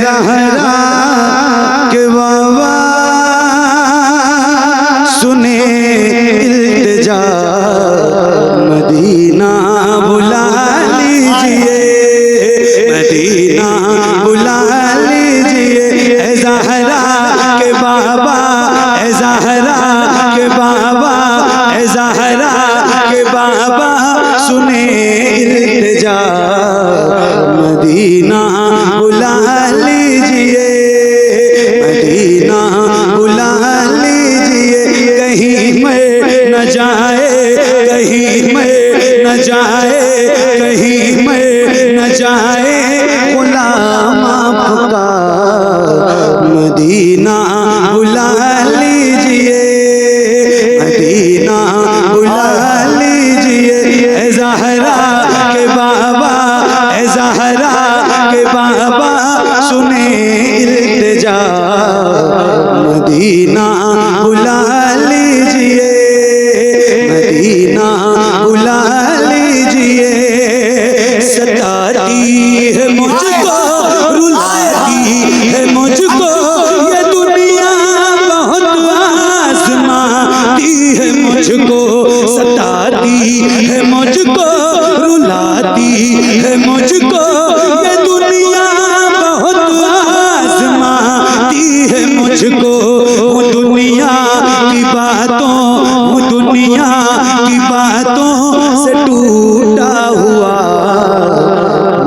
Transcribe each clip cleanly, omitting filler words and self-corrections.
ज़हरा के बाबा सुने इल्तिजा, मदीना बुला लीजिए, मदीना बुला लीजिए। ए ज़हरा के बाबा, ए ज़हरा के बाबा, ए ज़हरा के बाबा सुने इल्तिजा, मदीना बुला लीजिए, मदीना बुला लीजिए। कहीं मैं न जाए, कहीं मैं न जाए, कहीं मैं न जाए गुलाम आपका, मदीना बुला लीजिए, मदीना बुला लीजिए। ए ज़हरा के बाबा, ए ज़हरा के बाबा सुने इल्तिजा, मदीना बुला लीजिए, मदीना बुला लीजिए। सताती है मुझको, रुलाती है मुझको ये दुनिया, बहुत आज़माती है मुझको, सताती है मुझको, रुलाती है मुझको ये दुनिया, बहुत आज़माती है मुझको। वो दुनिया की बातों, वो दुनिया की बातों से टूटा हुआ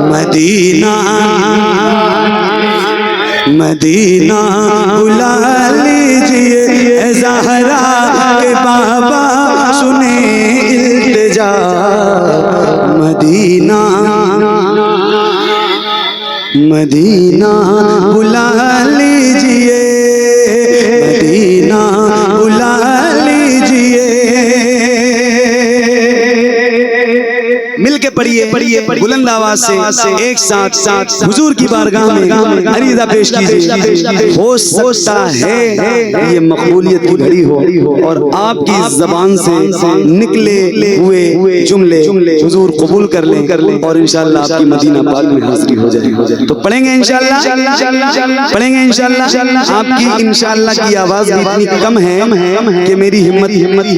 मदीना, मदीना बुला लीजिए। ए ज़हरा के बाबा सुने इल्तिजा, मदीना, मदीना बुला लीजिए, मदीना बुला लीजिए। मिलके पढ़िए, पढ़िए बुलंद आवाज से एक साथ साथ हुजूर की बारगाह में अरीज़ा पेश कीजिए। हो सकता है ये मकबूलियत की घड़ी हो और आपकी ज़बान से निकले हुए जुमले हुजूर कबूल कर लें और इंशाअल्लाह आपकी मदीना पाक में हाज़िरी हो जाए। तो पढ़ेंगे इंशाअल्लाह, पढ़ेंगे इंशाअल्लाह। आपकी इंशाअल्लाह की आवाज़ भी इतनी कम है कि मेरी हिम्मत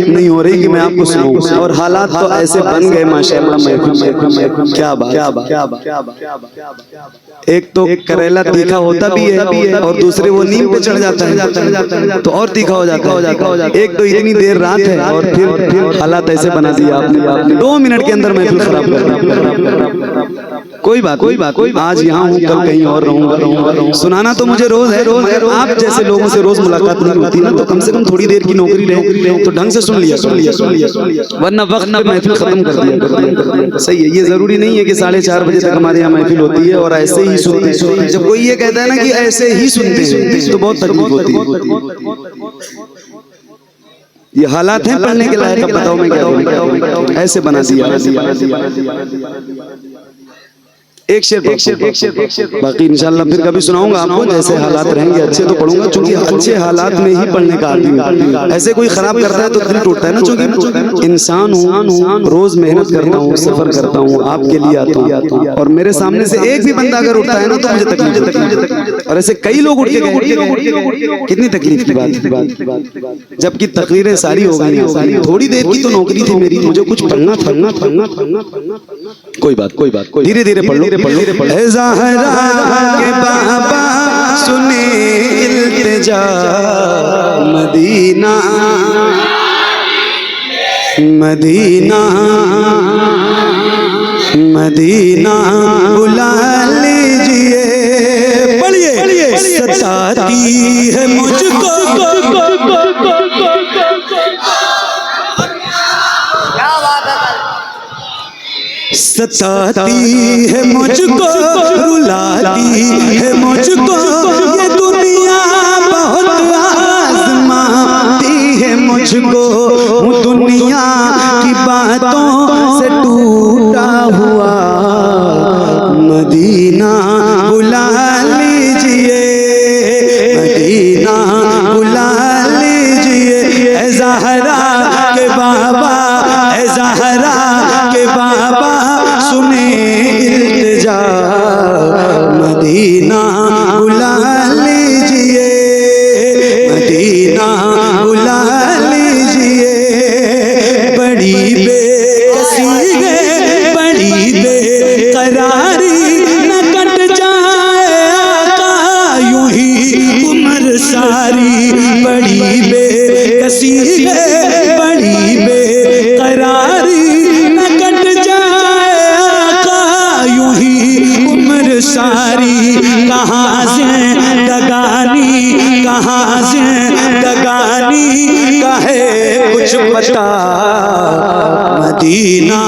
नहीं हो रही कि मैं आपको सुनाऊं, और हालात तो ऐसे बन गए माशाअल्लाह। क्या बात, क्या बात, क्या बात, क्या बात। एक तो करेला तीखा होता भी है और दूसरे वो नीम पे चढ़ जाता है तो और तीखा हो जाता है। एक तो इतनी देर रात है और फिर हालात ऐसे बना दिया आपने। 2 मिनट के अंदर महफिल खराब कर। कोई बात, कोई बात, कोई आज यहाँ हूँ, कल कहीं और रहूँगा। सुनाना तो मुझे रोज है, रोज है। आप जैसे लोगों से रोज मुलाकात नहीं होती ना, तो कम से कम थोड़ी देर की नौकरी रहे तो ढंग से सुन लिया, वरना वक्त महफिल खत्म कर दिया। सही है, ये जरूरी नहीं है कि 4:30 बजे तक हमारे यहाँ महफिल होती है और ऐसे ही सुनते हैं। जब कोई ये कहता है ना कि ऐसे ही सुनते हैं तो बहुत तकलीफ होती है। ये हालात हैं पढ़ने के लायक, बताओ मैं क्या करूं? ऐसे बना दिया। एक शेर बाकी इंशाल्लाह फिर कभी सुनाऊंगा आपको। जैसे हालात रहेंगे अच्छे तो पढ़ूंगा, क्योंकि अच्छे हालात में ही पढ़ने का आदमी है। ऐसे कोई खराब करता है तो दिल टूटता है ना, क्योंकि इंसान हूँ, रोज मेहनत करता हूँ, सफर करता हूँ, आपके लिए आता हूँ, और मेरे सामने से एक भी बंदा अगर उठता है ना तो मुझे तकलीफ। और ऐसे कई लोग उठ के गए, कितनी तकलीफ की बात। जबकि तकरीरें सारी हो गई, थोड़ी देर की तो नौकरी थी मेरी, मुझे कुछ पढ़ना था। कोई बात, कोई बात, धीरे धीरे पढ़ लो। ज़हरा के बाबा सुने इल्तिजा, मदीना, मदीना, मदीना बुला लीजिए। पढ़िए, सताती है मुझको, सताती है मुझको, रुलाती है मुझको ये दुनिया, बहुत आज़माती है मुझको। दुनिया की बातों से टूटा हुआ मदीना बुला लीजिए, मदीना बुला लीजिए। ए ज़हरा के बाबा, ए ज़हरा के बाबा सुने इल्तिजा, मदीना मदीना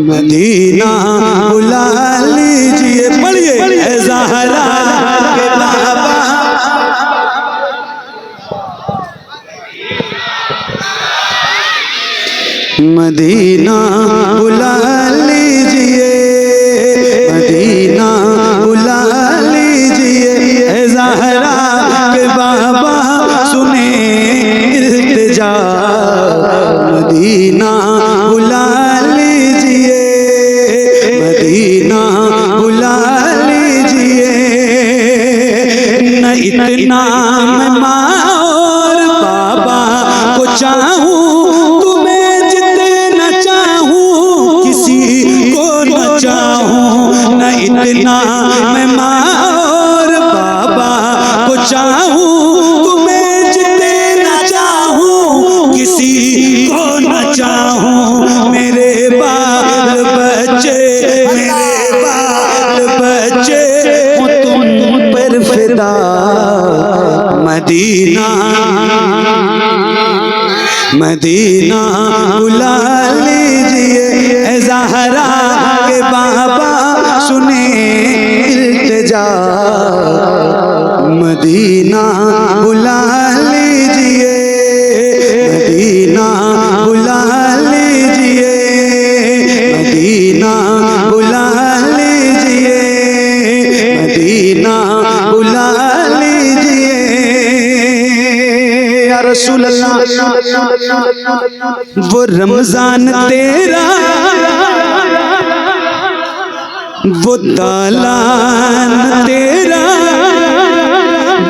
मदीना बुला लीजिए, पढ़िए ऐ ज़हरा के बाबा। मदीना बुला लीजिए, मदीना बुला लीजिए ऐ ज़हरा के बाबा, सुने इल्तिजा। मदीना बुला लीजिए, मदीना बुला लीजिए। न इतना मैं माँ और बाबा को चाहूँ, तुम्हें जितना चाहूँ किसी को न चाहूँ। न इतना मैं माँ और बाबा को चाहूँ, तुम्हें जितना चाहूँ किसी को न चाहूँ। मेरे बाल बच्चे, मेरे बाल बच्चे हो तुम पर फिदा। मदीना मदीना बुला लीजिए ऐ ज़हरा के बाबा, सुने इल्तिजा। मदीना बुला लीजिए, मदीना बुला लीजिए, मदीना बुला लीजिए, मदीना बुला लीजिए। या रसूल अल्लाह, वो रमजान तेरा, वो दालान तेरा,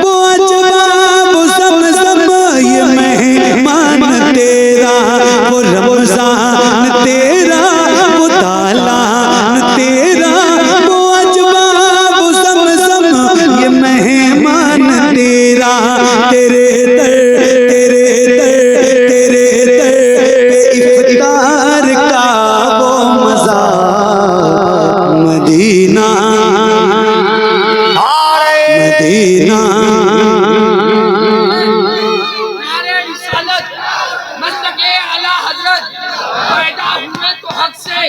वो अजवा वो ज़मज़म ये मेहमान तेरा। वो रमजान तेरा, वो दालान तेरा, वो अजवा वो ज़मज़म ये मेहमान तेरा। तेरे दर तेरे दर तेरे दर पे इफ्तार का वो मज़ा। मदीना मदीना नारे रिसालत मस्तके आला हजरत। पैदा हुए तो हक से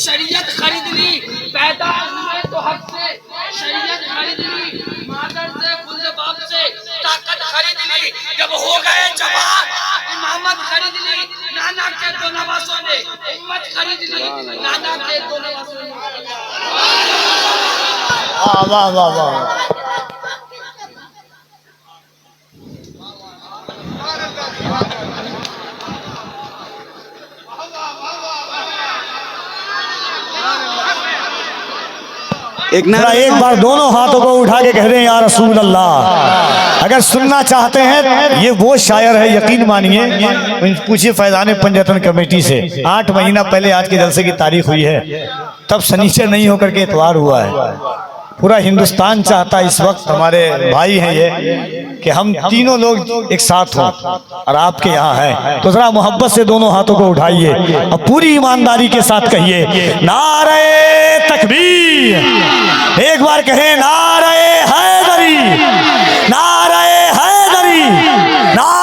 शरीयत खरीद ली, पैदा हुए तो हक से शरीयत खरीद ली। मादर से खुद बाप से ताकत खरीद ली, जब हो गए जवान इमामत खरीद ली। नाना के दो नवासों ने उम्मत खरीद ली, नाना के दो नवासों ने। वाह वाह वाह। एक एक बार दोनों हाथों को उठा के कह रहे हैं या रसूल अल्लाह। अगर सुनना चाहते हैं, ये वो शायर है, यकीन मानिए। पूछिए फैजान पंजतन कमेटी से, 8 महीना पहले आज के जलसे की तारीख हुई है, तब शनिचर नहीं होकर के इतवार हुआ है। पूरा हिंदुस्तान चाहता है इस वक्त, हमारे भाई हैं ये, कि हम तीनों लोग एक साथ हों और आपके यहाँ है। तो जरा मोहब्बत से दोनों हाथों को उठाइए और पूरी ईमानदारी के साथ कहिए नारे तकबीर। एक बार कहें नारे हैदरी, नारे हैदरी, नारे